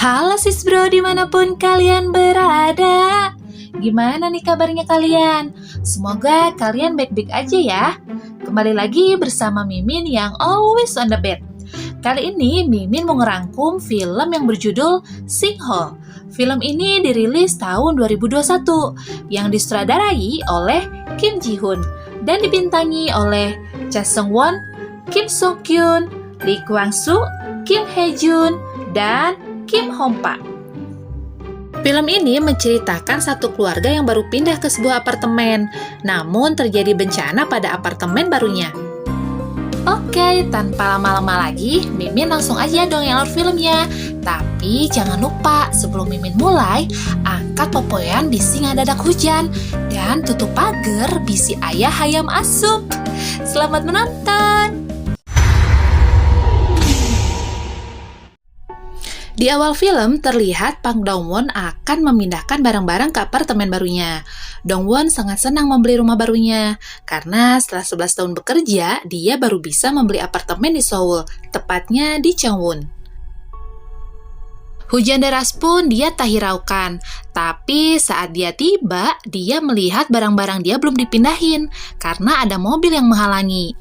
Halo sis bro, dimanapun kalian berada. Gimana nih kabarnya kalian? Semoga kalian baik-baik aja ya. Kembali lagi bersama Mimin yang always on the bed. Kali ini Mimin mau ngerangkum film yang berjudul Singho. Film ini dirilis tahun 2021 yang disutradarai oleh Kim Ji Hoon dan dibintangi oleh Cha Seung Won, Kim Soo Kyun, Lee Kwang Soo, Kim Hae Jun, dan Kim Hong Pak. Film ini menceritakan satu keluarga yang baru pindah ke sebuah apartemen, namun terjadi bencana pada apartemen barunya. Oke, tanpa lama-lama lagi, Mimin langsung aja dong download filmnya. Tapi jangan lupa sebelum Mimin mulai, angkat popoyan bisi ngadadak hujan dan tutup pagar bisi ayah hayam asup. Selamat menonton! Di awal film terlihat Park Dong-won akan memindahkan barang-barang ke apartemen barunya. Dong-won sangat senang membeli rumah barunya, karena setelah 11 tahun bekerja, dia baru bisa membeli apartemen di Seoul, tepatnya di Changwon. Hujan deras pun dia tak hiraukan, tapi saat dia tiba, dia melihat barang-barang dia belum dipindahin, karena ada mobil yang menghalangi.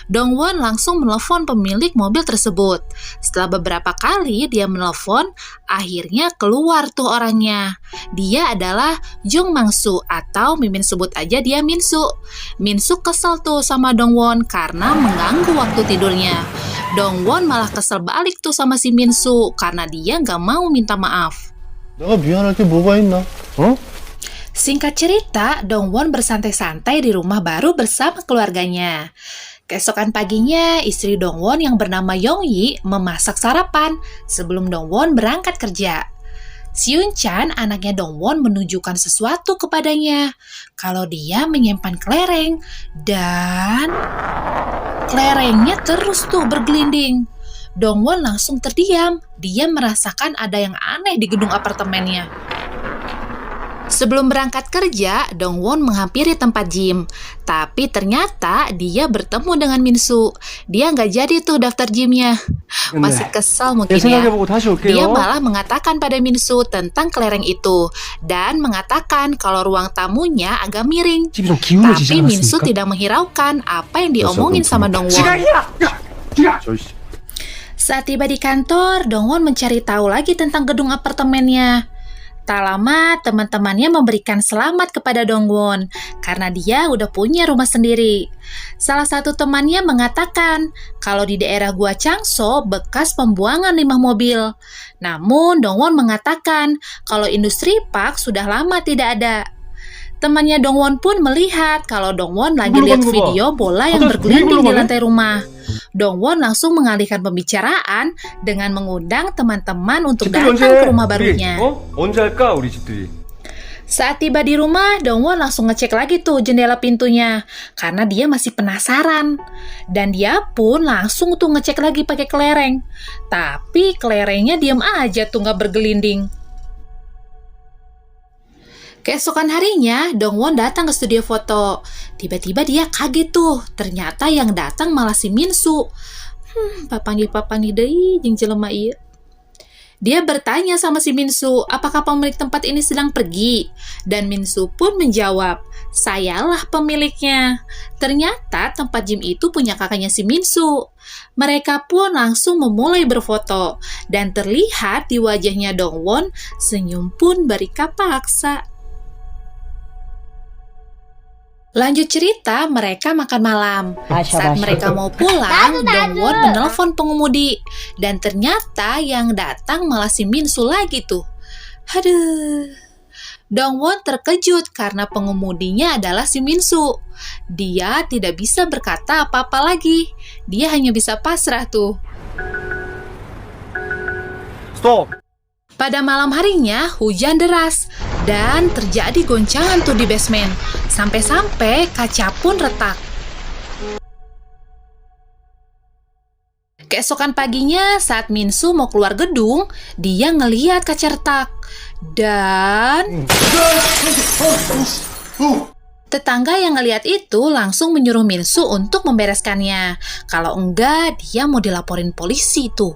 Dong-won langsung menelpon pemilik mobil tersebut. Setelah beberapa kali dia menelpon, akhirnya keluar tuh orangnya. Dia adalah Jung Mang-soo atau Mimin sebut aja dia Min-soo. Min-soo kesel tuh sama Dong-won karena mengganggu waktu tidurnya. Dong-won malah kesel balik tuh sama si Min-soo karena dia gak mau minta maaf. 내가 미안할 게 뭐가 있나? Singkat cerita, Dong-won bersantai-santai di rumah baru bersama keluarganya. Keesokan paginya, istri Dong-won yang bernama Yong-yi memasak sarapan sebelum Dong-won berangkat kerja. Seun-chan, anaknya Dong-won, menunjukkan sesuatu kepadanya kalau dia menyimpan kelereng dan kelerengnya terus tuh bergelinding. Dong-won langsung terdiam. Dia merasakan ada yang aneh di gedung apartemennya. Sebelum berangkat kerja, Dong-won menghampiri tempat gym. Tapi ternyata dia bertemu dengan Min-soo. Dia nggak jadi tuh daftar gymnya. Masih kesal mungkin ya. Dia malah mengatakan pada Min-soo tentang kelereng itu. Dan mengatakan kalau ruang tamunya agak miring. Tapi Min-soo tidak menghiraukan apa yang diomongin sama Dong-won. Saat tiba di kantor, Dong-won mencari tahu lagi tentang gedung apartemennya. Tak lama, teman-temannya memberikan selamat kepada Dong-won karena dia udah punya rumah sendiri. Salah satu temannya mengatakan kalau di daerah Gua Changso bekas pembuangan limbah mobil. Namun, Dong-won mengatakan kalau industri park sudah lama tidak ada. Temannya Dong-won pun melihat kalau Dong-won lagi lihat video bola yang bergelinding di lantai rumah. Dong-won langsung mengalihkan pembicaraan dengan mengundang teman-teman untuk datang ke rumah barunya. Saat tiba di rumah, Dong-won langsung ngecek lagi tuh jendela pintunya karena dia masih penasaran. Dan dia pun langsung tuh ngecek lagi pakai kelereng. Tapi kelerengnya diam aja tuh nggak bergelinding. Keesokan harinya, Dong-won datang ke studio foto. Tiba-tiba dia kaget tuh, ternyata yang datang malah si Min-soo. Papangi deui jeung jelema ieu. Dia bertanya sama si Min-soo, apakah pemilik tempat ini sedang pergi? Dan Min-soo pun menjawab, sayalah pemiliknya. Ternyata tempat gym itu punya kakaknya si Min-soo. Mereka pun langsung memulai berfoto. Dan terlihat di wajahnya Dong-won, senyum pun berika paksa. Lanjut cerita, mereka makan malam. Saat mereka mau pulang, Dong-won menelpon pengemudi. Dan ternyata yang datang malah si Min-soo lagi tuh. Aduh. Dong-won terkejut karena pengemudinya adalah si Min-soo. Dia tidak bisa berkata apa-apa lagi. Dia hanya bisa pasrah tuh. Stop! Pada malam harinya, hujan deras dan terjadi goncangan tuh di basement. Sampai-sampai kaca pun retak. Keesokan paginya saat Minsu mau keluar gedung, dia ngelihat kaca retak. Dan tetangga yang ngelihat itu langsung menyuruh Minsu untuk membereskannya. Kalau enggak, dia mau dilaporin polisi tuh.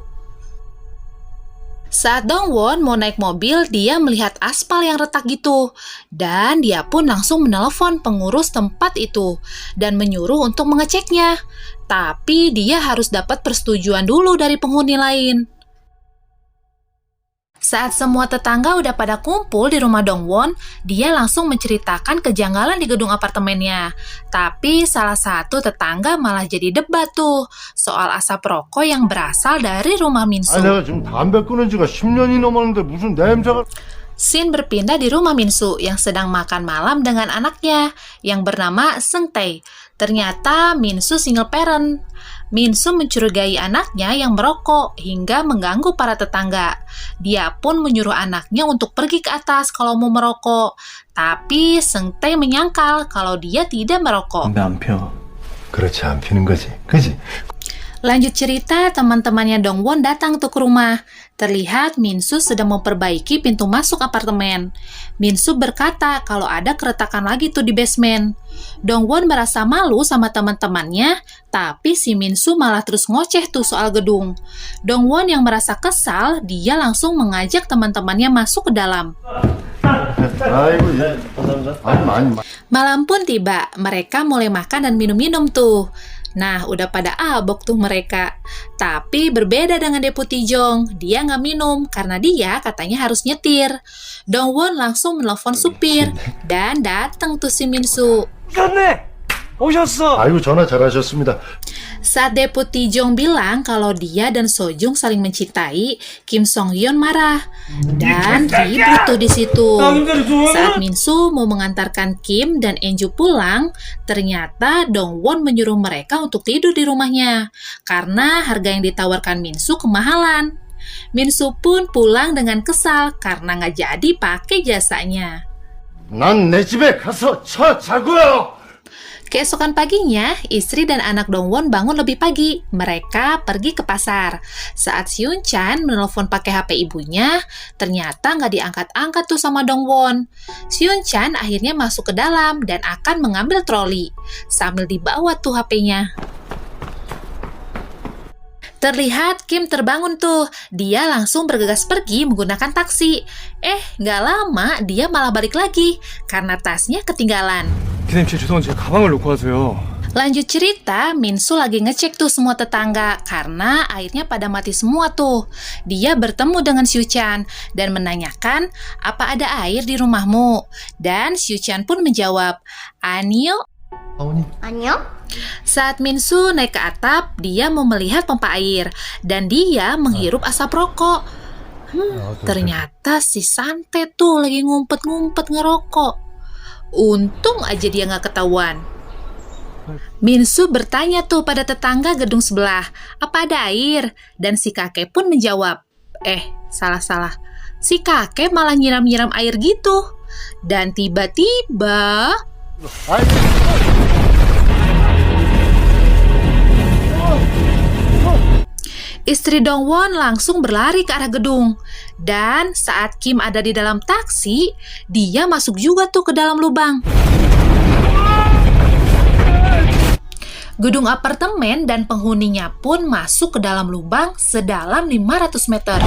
Saat Dongwon mau naik mobil, dia melihat aspal yang retak gitu. Dan dia pun langsung menelepon pengurus tempat itu dan menyuruh untuk mengeceknya. Tapi dia harus dapat persetujuan dulu dari penghuni lain. Saat semua tetangga udah pada kumpul di rumah Dongwon, dia langsung menceritakan kejanggalan di gedung apartemennya. Tapi salah satu tetangga malah jadi debat tuh soal asap rokok yang berasal dari rumah Minsu. 내가 지금 담배 끊은 지가 10년이 넘었는데 무슨 냄새가... Scene berpindah di rumah Minsu yang sedang makan malam dengan anaknya yang bernama Seung Tae. Ternyata Minsu single parent. Minsu mencurigai anaknya yang merokok hingga mengganggu para tetangga. Dia pun menyuruh anaknya untuk pergi ke atas kalau mau merokok. Tapi Seung Tae menyangkal kalau dia tidak merokok. 담배 안 펴. 그렇지 안 피는 거지. 그지? Lanjut cerita, teman-temannya Dongwon datang tuh ke rumah. Terlihat Minsu sedang memperbaiki pintu masuk apartemen. Minsu berkata kalau ada keretakan lagi tuh di basement. Dongwon merasa malu sama teman-temannya, tapi si Minsu malah terus ngoceh tuh soal gedung. Dongwon yang merasa kesal, dia langsung mengajak teman-temannya masuk ke dalam. 아이고 예. 아니. Malam pun tiba, mereka mulai makan dan minum-minum tuh. Nah, udah pada abok tuh mereka. Tapi berbeda dengan Deputi Jong, dia nggak minum karena dia katanya harus nyetir. Dongwon langsung menelpon supir dan datang tuh si Minsu. 오셨어. 아이고 전화 잘하셨습니다. Saat Deputi Jong bilang kalau dia dan Sojung saling mencintai, Kim Song Hyun marah dan ribut tuh di situ. Saat Minsu mau mengantarkan Kim dan Enju pulang, ternyata Dongwon menyuruh mereka untuk tidur di rumahnya karena harga yang ditawarkan Minsu kemahalan. Minsu pun pulang dengan kesal karena nggak jadi pakai jasanya. 난 내 집에 가서 자고요. Keesokan paginya, istri dan anak Dongwon bangun lebih pagi. Mereka pergi ke pasar. Saat Seung Chan menelpon pakai HP ibunya, ternyata nggak diangkat-angkat tuh sama Dongwon. Seung Chan akhirnya masuk ke dalam dan akan mengambil troli, sambil dibawa tuh HP-nya. Terlihat Kim terbangun tuh. Dia langsung bergegas pergi menggunakan taksi. Nggak lama dia malah balik lagi karena tasnya ketinggalan. 기사님, 죄송한데 제 가방을 놓고 와서요. Lanjut cerita, Minsu lagi ngecek tuh semua tetangga karena airnya pada mati semua tuh. Dia bertemu dengan Siu Chan dan menanyakan apa ada air di rumahmu. Dan Siu Chan pun menjawab, "Anio." 아니요? Saat Minsu naik ke atap, dia mau melihat pompa air dan dia menghirup asap rokok. Ternyata si Sante tuh lagi ngumpet-ngumpet ngerokok. Untung aja dia nggak ketahuan. Minsu bertanya tuh pada tetangga gedung sebelah, apa ada air? Dan si kakek pun menjawab, salah. Si kakek malah nyiram-nyiram air gitu. Dan tiba-tiba istri Dongwon langsung berlari ke arah gedung. Dan saat Kim ada di dalam taksi, dia masuk juga tuh ke dalam lubang. Gedung apartemen dan penghuninya pun masuk ke dalam lubang sedalam 500 meter.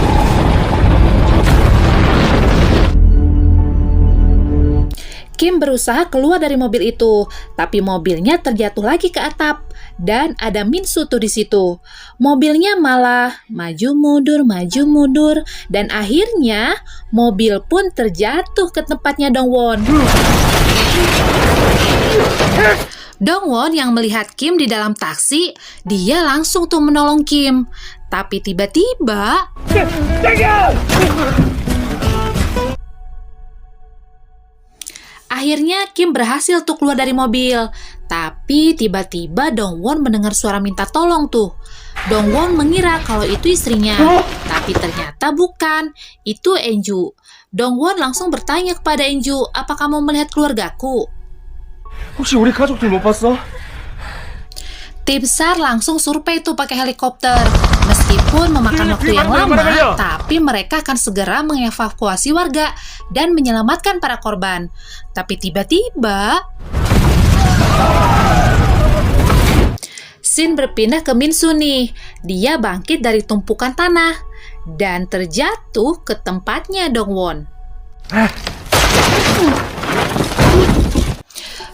Kim berusaha keluar dari mobil itu, tapi mobilnya terjatuh lagi ke atap dan ada Minsu tuh di situ. Mobilnya malah maju mundur dan akhirnya mobil pun terjatuh ke tempatnya Dongwon. Dongwon yang melihat Kim di dalam taksi, dia langsung tuh menolong Kim. Tapi tiba-tiba akhirnya Kim berhasil tuh keluar dari mobil. Tapi tiba-tiba Dongwon mendengar suara minta tolong tuh. Dongwon mengira kalau itu istrinya, tapi ternyata bukan. Itu Enju. Dongwon langsung bertanya kepada Enju, apa kamu melihat keluargaku? 혹시 우리 가족들 못 봤어? Tim SAR langsung survei tuh pakai helikopter. Meskipun memakan waktu yang lama, tapi mereka akan segera mengevakuasi warga dan menyelamatkan para korban. Tapi tiba-tiba scene berpindah ke Minsu nih. Dia bangkit dari tumpukan tanah dan terjatuh ke tempatnya Dongwon.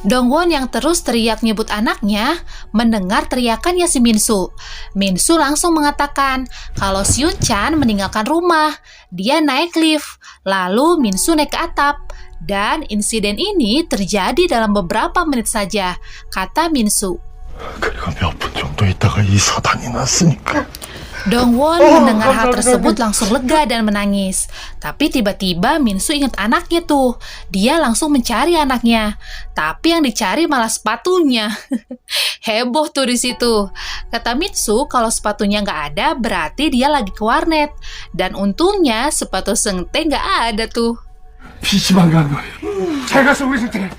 Dongwon yang terus teriak nyebut anaknya mendengar teriakannya si Minsu. Minsu langsung mengatakan kalau Seung-chan meninggalkan rumah. Dia naik lift, lalu Minsu naik ke atap. Dan insiden ini terjadi dalam beberapa menit saja, kata Minsu. 그리고 몇 분 정도 있다가 이 사단이 났으니까. Dongwon mendengar hal tersebut langsung lega dan menangis. Tapi tiba-tiba Minsu ingat anaknya tuh. Dia langsung mencari anaknya. Tapi yang dicari malah sepatunya. Heboh tuh di situ. Kata Minsu kalau sepatunya nggak ada berarti dia lagi ke warnet. Dan untungnya sepatu Seungtae nggak ada tuh. PC방 간 거예요. 잘 가서 우리 승태.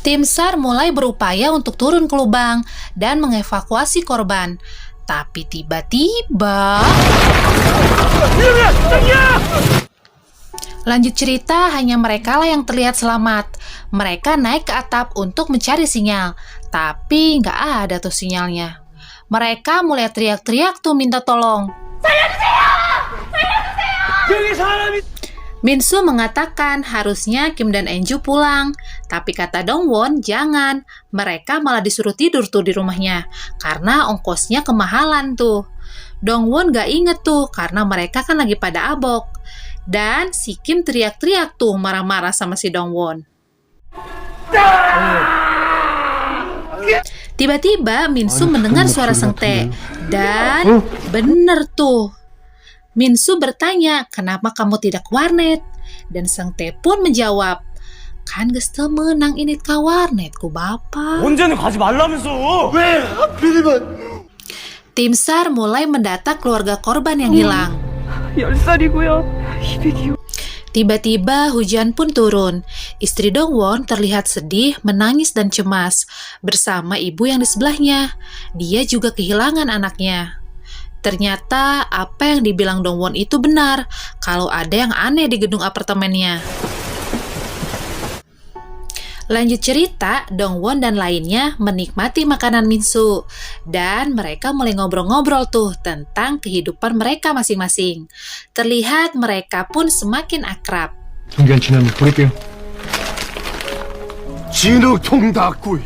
Tim SAR mulai berupaya untuk turun ke lubang dan mengevakuasi korban. Tapi tiba-tiba lanjut cerita, hanya mereka lah yang terlihat selamat. Mereka naik ke atap untuk mencari sinyal, tapi nggak ada tuh sinyalnya. Mereka mulai teriak-teriak tuh minta tolong. Minsu mengatakan harusnya Kim dan Enju pulang, tapi kata Dongwon jangan, mereka malah disuruh tidur tuh di rumahnya, karena ongkosnya kemahalan tuh. Dongwon gak inget tuh, karena mereka kan lagi pada abok. Dan si Kim teriak-teriak tuh marah-marah sama si Dongwon. Tiba-tiba Minsu mendengar suara Seungtae, dan bener tuh. Minsu bertanya, kenapa kamu tidak ke warnet? Dan Seungtae pun menjawab, kan geus teu meunang ini ka warnet ku bapak. 언제는 가지 말라면서! 왜 하필이면? Tim SAR mulai mendata keluarga korban yang hilang. 10살이고요. 200이요. Tiba-tiba hujan pun turun. Istri Dongwon terlihat sedih, menangis dan cemas bersama ibu yang di sebelahnya. Dia juga kehilangan anaknya. Ternyata apa yang dibilang Dongwon itu benar, kalau ada yang aneh di gedung apartemennya. Lanjut cerita, Dongwon dan lainnya menikmati makanan Minsu. Dan mereka mulai ngobrol-ngobrol tuh tentang kehidupan mereka masing-masing. Terlihat mereka pun semakin akrab. 경기한 지나면 부를게요. 진흙통 닦구이.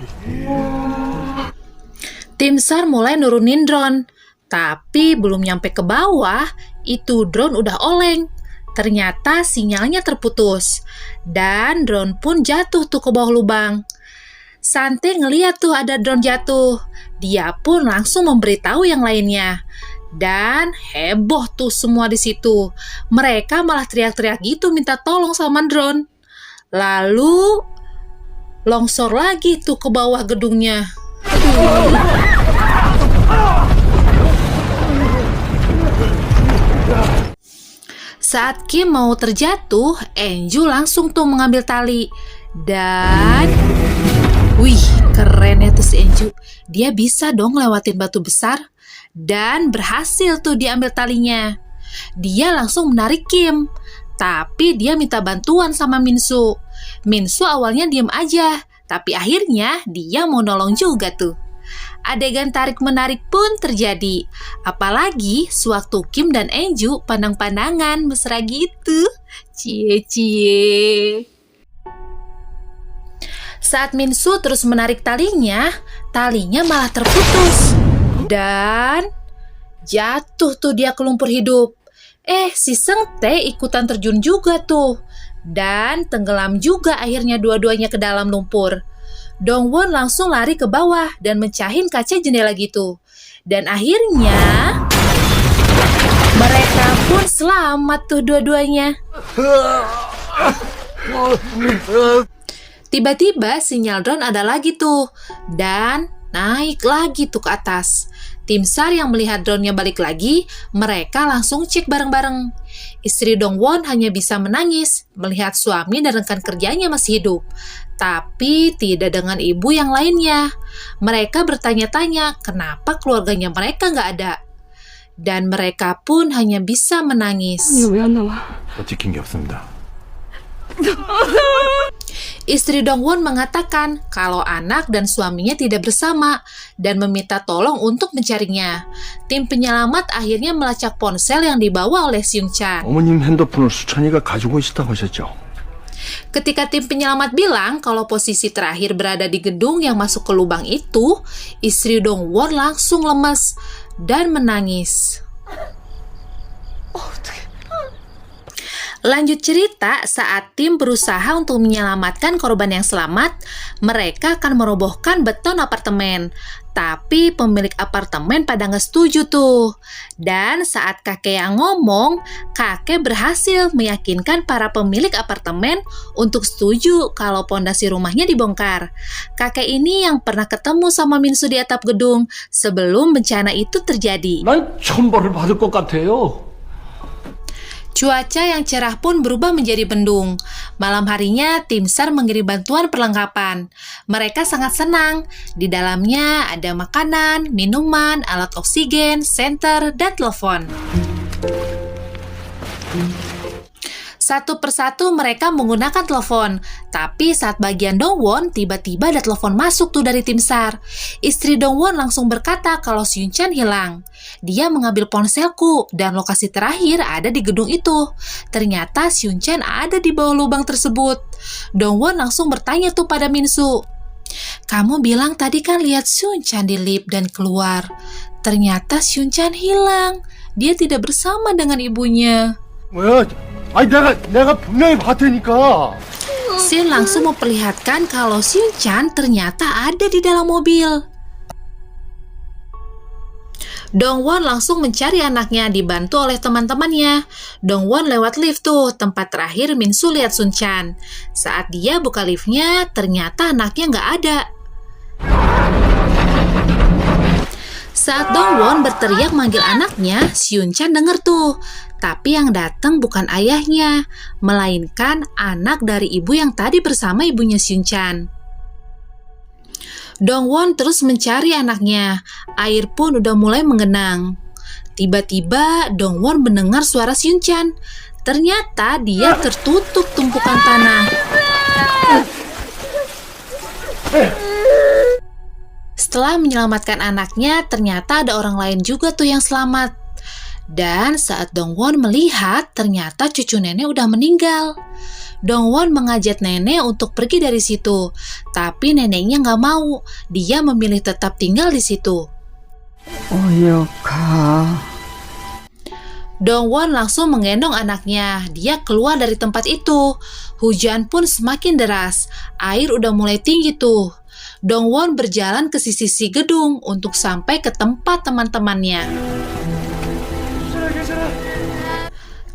Tim SAR mulai nurunin drone. Tapi belum nyampe ke bawah, itu drone udah oleng. Ternyata sinyalnya terputus. Dan drone pun jatuh tuh ke bawah lubang. Sante ngeliat tuh ada drone jatuh. Dia pun langsung memberitahu yang lainnya. Dan heboh tuh semua di situ. Mereka malah teriak-teriak gitu minta tolong sama drone. Lalu longsor lagi tuh ke bawah gedungnya. Saat Kim mau terjatuh, Enju langsung tuh mengambil tali. Dan wih, keren ya tuh si Enju. Dia bisa dong lewatin batu besar. Dan berhasil tuh diambil talinya. Dia langsung menarik Kim. Tapi dia minta bantuan sama Minsu. Minsu awalnya diem aja. Tapi akhirnya dia mau nolong juga tuh. Adegan tarik-menarik pun terjadi. Apalagi sewaktu Kim dan Enju pandang-pandangan mesra gitu. Cie-cie. Saat Minsu terus menarik talinya malah terputus. Dan jatuh tuh dia ke lumpur hidup. Si Seungtae ikutan terjun juga tuh. Dan tenggelam juga akhirnya dua-duanya ke dalam lumpur. Dongwon langsung lari ke bawah dan mencahin kaca jendela gitu. Dan akhirnya mereka pun selamat tuh dua-duanya. Tiba-tiba sinyal drone ada lagi tuh. Dan naik lagi tuh ke atas. Tim SAR yang melihat drone-nya balik lagi, mereka langsung cek bareng-bareng. Istri Dongwon hanya bisa menangis melihat suami dan rekan kerjanya masih hidup, tapi tidak dengan ibu yang lainnya. Mereka bertanya-tanya kenapa keluarganya mereka nggak ada. Dan mereka pun hanya bisa menangis. 왜 안 나와? 찍힌 게 없습니다. Istri Dongwon mengatakan kalau anak dan suaminya tidak bersama dan meminta tolong untuk mencarinya. Tim penyelamat akhirnya melacak ponsel yang dibawa oleh Seung-chan. 어머님 핸드폰을 수찬이가 가지고 있었다고 하셨죠? Ketika tim penyelamat bilang kalau posisi terakhir berada di gedung yang masuk ke lubang itu, istri Dongwon langsung lemas dan menangis. Lanjut cerita, saat tim berusaha untuk menyelamatkan korban yang selamat, mereka akan merobohkan beton apartemen. Tapi pemilik apartemen pada nggak setuju tuh. Dan saat kakek yang ngomong, kakek berhasil meyakinkan para pemilik apartemen untuk setuju kalau pondasi rumahnya dibongkar. Kakek ini yang pernah ketemu sama Minsu di atap gedung sebelum bencana itu terjadi. 난 천벌을 받을 것 같아요. Cuaca yang cerah pun berubah menjadi mendung. Malam harinya, tim SAR mengirim bantuan perlengkapan. Mereka sangat senang. Di dalamnya ada makanan, minuman, alat oksigen, senter, dan telepon. Satu persatu mereka menggunakan telepon. Tapi saat bagian Dongwon, tiba-tiba ada telepon masuk tuh dari tim SAR. Istri Dongwon langsung berkata kalau Seung-chan hilang. Dia mengambil ponselku dan lokasi terakhir ada di gedung itu. Ternyata Seung-chan ada di bawah lubang tersebut. Dongwon langsung bertanya tuh pada Minsu. Kamu bilang tadi kan lihat Seung-chan di lift dan keluar. Ternyata Seung-chan hilang. Dia tidak bersama dengan ibunya. 뭐야? 아니 내가 분명히 봤다니까. Shin langsung memperlihatkan kalau Seung-chan ternyata ada di dalam mobil. Dongwon langsung mencari anaknya dibantu oleh teman-temannya. Dongwon lewat lift tuh, tempat terakhir Minsu lihat Seung-chan. Saat dia buka liftnya, ternyata anaknya nggak ada. Saat Dongwon berteriak manggil anaknya, Seung-chan denger tuh. Tapi yang datang bukan ayahnya, melainkan anak dari ibu yang tadi bersama ibunya Seung-chan. Dongwon terus mencari anaknya. Air pun udah mulai menggenang. Tiba-tiba Dongwon mendengar suara Seung-chan. Ternyata dia tertutup tumpukan tanah. Setelah menyelamatkan anaknya, ternyata ada orang lain juga tuh yang selamat. Dan saat Dongwon melihat, ternyata cucu nenek udah meninggal. Dongwon mengajak nenek untuk pergi dari situ, tapi neneknya nggak mau. Dia memilih tetap tinggal di situ. Dongwon langsung menggendong anaknya. Dia keluar dari tempat itu. Hujan pun semakin deras. Air udah mulai tinggi tuh. Dongwon berjalan ke sisi gedung untuk sampai ke tempat teman-temannya.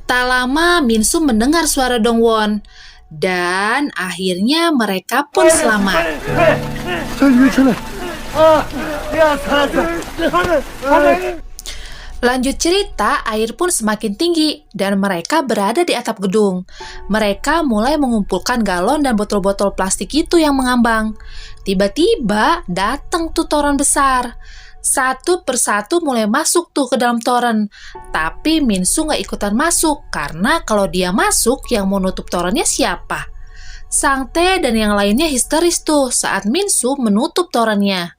Tak lama Minsu mendengar suara Dongwon dan akhirnya mereka pun selamat. Lanjut cerita, air pun semakin tinggi dan mereka berada di atap gedung. Mereka mulai mengumpulkan galon dan botol-botol plastik itu yang mengambang. Tiba-tiba datang tuh toren besar. Satu persatu mulai masuk tuh ke dalam toren. Tapi Minsu nggak ikutan masuk karena kalau dia masuk yang mau nutup torennya siapa? Sang Tae dan yang lainnya histeris tuh saat Minsu menutup torennya.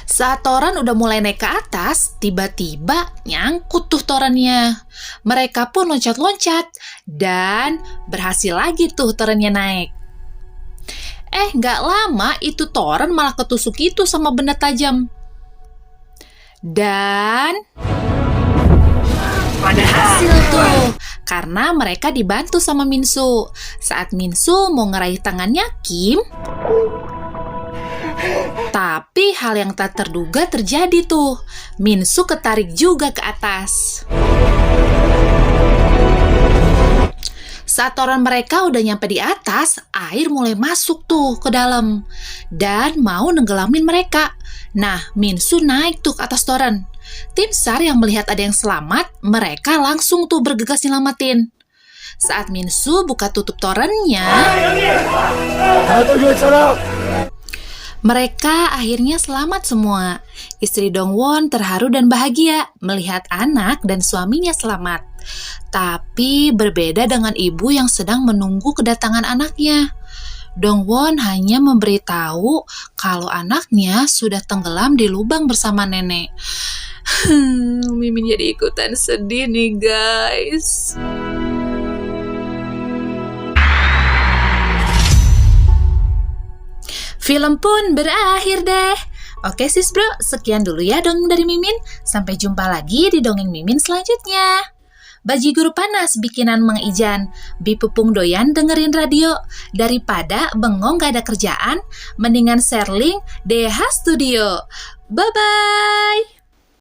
Saat toren udah mulai naik ke atas, tiba-tiba nyangkut tuh torennya. Mereka pun loncat-loncat dan berhasil lagi tuh torennya naik. Nggak lama itu toren malah ketusuk itu sama benda tajam. Dan berhasil tuh, karena mereka dibantu sama Minsu. Saat Minsu mau ngeraih tangannya Kim, tapi hal yang tak terduga terjadi tuh. Minsu ketarik juga ke atas. Saat toren mereka udah nyampe di atas, air mulai masuk tuh ke dalam dan mau nenggelamin mereka. Nah, Minsu naik tuh ke atas toren. Tim SAR yang melihat ada yang selamat, mereka langsung tuh bergegas nyelamatin. Saat Minsu buka tutup torennya, mereka akhirnya selamat semua. Istri Dongwon terharu dan bahagia melihat anak dan suaminya selamat. Tapi berbeda dengan ibu yang sedang menunggu kedatangan anaknya. Dongwon hanya memberitahu kalau anaknya sudah tenggelam di lubang bersama nenek. Mimin jadi ikutan sedih nih guys. Film pun berakhir deh. Oke sis bro, sekian dulu ya dongeng dari Mimin. Sampai jumpa lagi di dongeng Mimin selanjutnya. Baji guru panas bikinan Mang Ijan. Bipupung doyan dengerin radio. Daripada bengong gak ada kerjaan, mendingan share link DH Studio. Bye-bye.